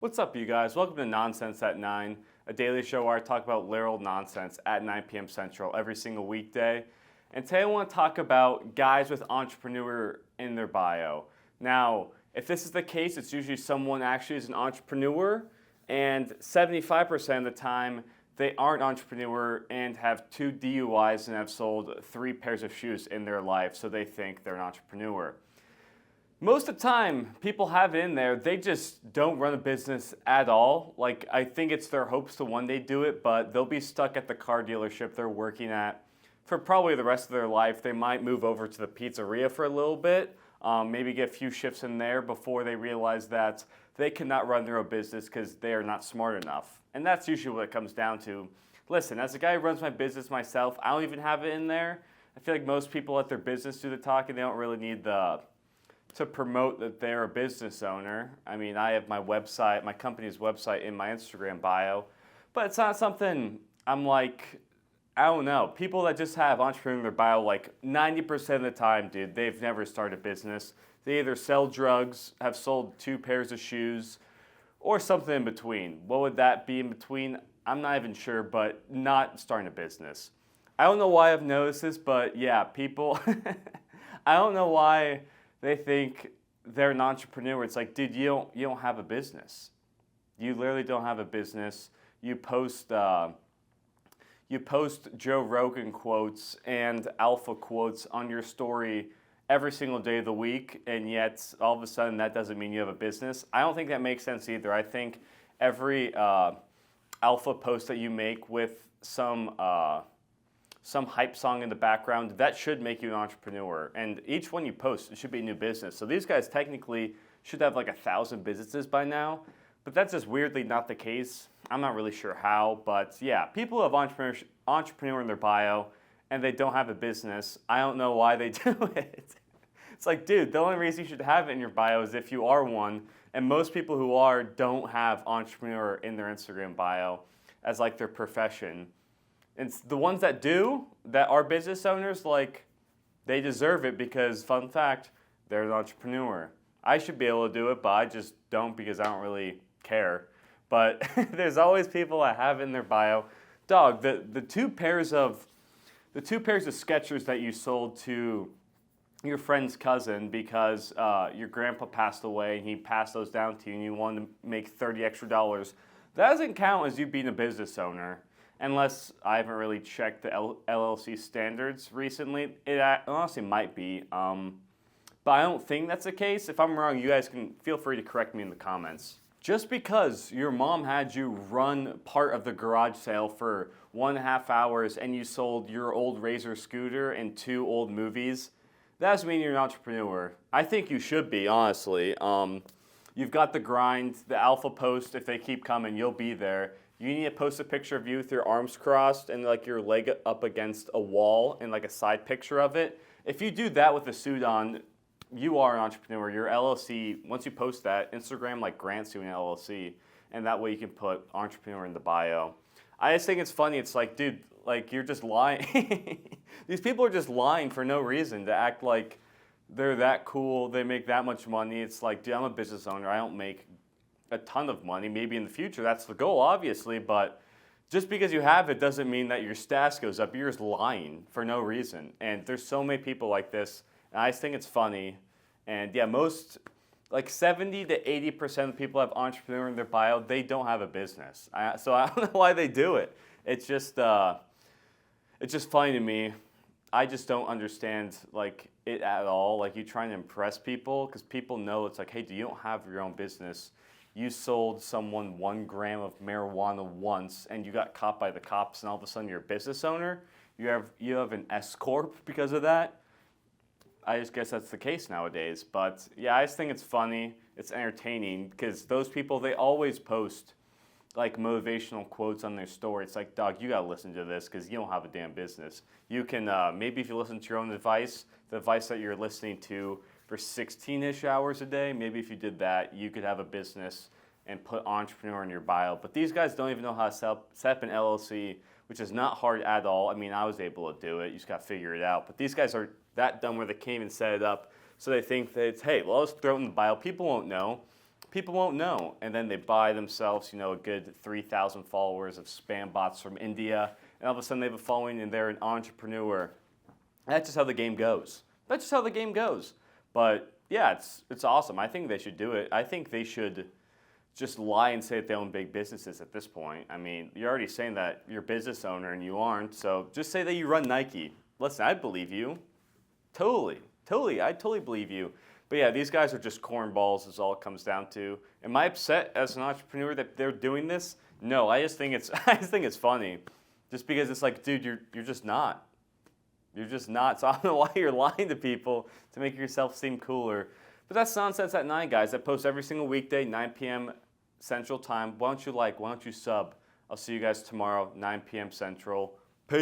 What's up, you guys? Welcome to Nonsense at 9, a daily show where I talk about literal nonsense at 9 p.m. Central every single weekday. And today I want to talk about guys with entrepreneur in their bio. Now, if this is the case, it's usually someone actually is an entrepreneur, and 75% of the time, they aren't entrepreneur and have 2 DUIs and have sold 3 pairs of shoes in their life, so they think they're an entrepreneur. Most of the time, people have it in there, they just don't run a business at all. Like, I think it's their hopes to one day do it, but they'll be stuck at the car dealership they're working at for probably the rest of their life. They might move over to the pizzeria for a little bit, maybe get a few shifts in there before they realize that they cannot run their own business because they are not smart enough. And that's usually what it comes down to. Listen, as a guy who runs my business myself, I don't even have it in there. I feel like most people let their business do the talking. They don't really need to promote that they're a business owner. I mean, I have my website, my company's website in my Instagram bio, but it's not something I'm like, I don't know. People that just have entrepreneur in their bio, like 90% of the time, dude, they've never started a business. They either sell drugs, have sold 2 pairs of shoes, or something in between. What would that be in between? I'm not even sure, but not starting a business. I don't know why I've noticed this, but yeah, people, I don't know why they think they're an entrepreneur. It's like, dude, you don't have a business. You literally don't have a business. You post Joe Rogan quotes and alpha quotes on your story every single day of the week, and yet all of a sudden that doesn't mean you have a business. I don't think that makes sense either. I think every alpha post that you make with some hype song in the background, that should make you an entrepreneur. And each one you post, it should be a new business. So these guys technically should have like 1,000 businesses by now, but that's just weirdly not the case. I'm not really sure how, but yeah, people have entrepreneur in their bio and they don't have a business. I don't know why they do it. It's like, dude, the only reason you should have it in your bio is if you are one, and most people who are don't have entrepreneur in their Instagram bio as like their profession. And the ones that do, that are business owners, like, they deserve it because, fun fact, they're an entrepreneur. I should be able to do it, but I just don't because I don't really care. But there's always people that have it in their bio. Dog, the two pairs of Skechers that you sold to your friend's cousin because your grandpa passed away and he passed those down to you and you wanted to make $30 extra, that doesn't count as you being a business owner. Unless I haven't really checked the LLC standards recently. It honestly might be, but I don't think that's the case. If I'm wrong, you guys can feel free to correct me in the comments. Just because your mom had you run part of the garage sale for 1.5 hours and you sold your old Razor scooter and 2 old movies, that doesn't mean you're an entrepreneur. I think you should be, honestly. You've got the grind, the alpha post, if they keep coming, you'll be there. You need to post a picture of you with your arms crossed and like your leg up against a wall and like a side picture of it. If you do that with a suit on, you are an entrepreneur. Your LLC, once you post that, Instagram like grants you an LLC, and that way you can put entrepreneur in the bio. I just think it's funny. It's like, dude, like you're just lying. These people are just lying for no reason to act like they're that cool. They make that much money. It's like, dude, I'm a business owner. I don't make a ton of money. Maybe in the future that's the goal, obviously, but just because you have it doesn't mean that your status goes up. You're just lying for no reason. And there's so many people like this, and I just think it's funny. And yeah, most, like 70 to 80% of people have entrepreneur in their bio. They don't have a business. So I don't know why they do it. It's just funny to me. I just don't understand like it at all. Like you trying to impress people because people know it's like, hey, you don't have your own business. You sold someone 1 gram of marijuana once and you got caught by the cops and all of a sudden you're a business owner. You have an S corp because of that. I just guess that's the case nowadays. But yeah, I just think it's funny. It's entertaining because those people, they always post like motivational quotes on their story. It's like, dog, you gotta listen to this because you don't have a damn business. You can, maybe if you listen to your own advice, the advice that you're listening to for 16-ish hours a day, maybe if you did that, you could have a business and put entrepreneur in your bio. But these guys don't even know how to set up an LLC, which is not hard at all. I mean, I was able to do it. You just got to figure it out. But these guys are that dumb where they can't even set it up. So they think that it's, hey, well, let's throw it in the bio. People won't know. people won't know. And then they buy themselves, a good 3,000 followers of spam bots from India, and all of a sudden they have a following and they're an entrepreneur. That's just how the game goes. That's just how the game goes. But yeah, it's awesome. I think they should do it. I think they should just lie and say that they own big businesses at this point. I mean, you're already saying that you're a business owner and you aren't, so just say that you run Nike. Listen, I believe you. Totally. I totally believe you. But yeah, these guys are just cornballs is all it comes down to. Am I upset as an entrepreneur that they're doing this? No, I just think it's funny. Just because it's like, dude, you're just not. You're just not. So I don't know why you're lying to people to make yourself seem cooler. But that's Nonsense at 9, guys. I post every single weekday, 9 p.m. Central Time. Why don't you sub? I'll see you guys tomorrow, 9 p.m. Central.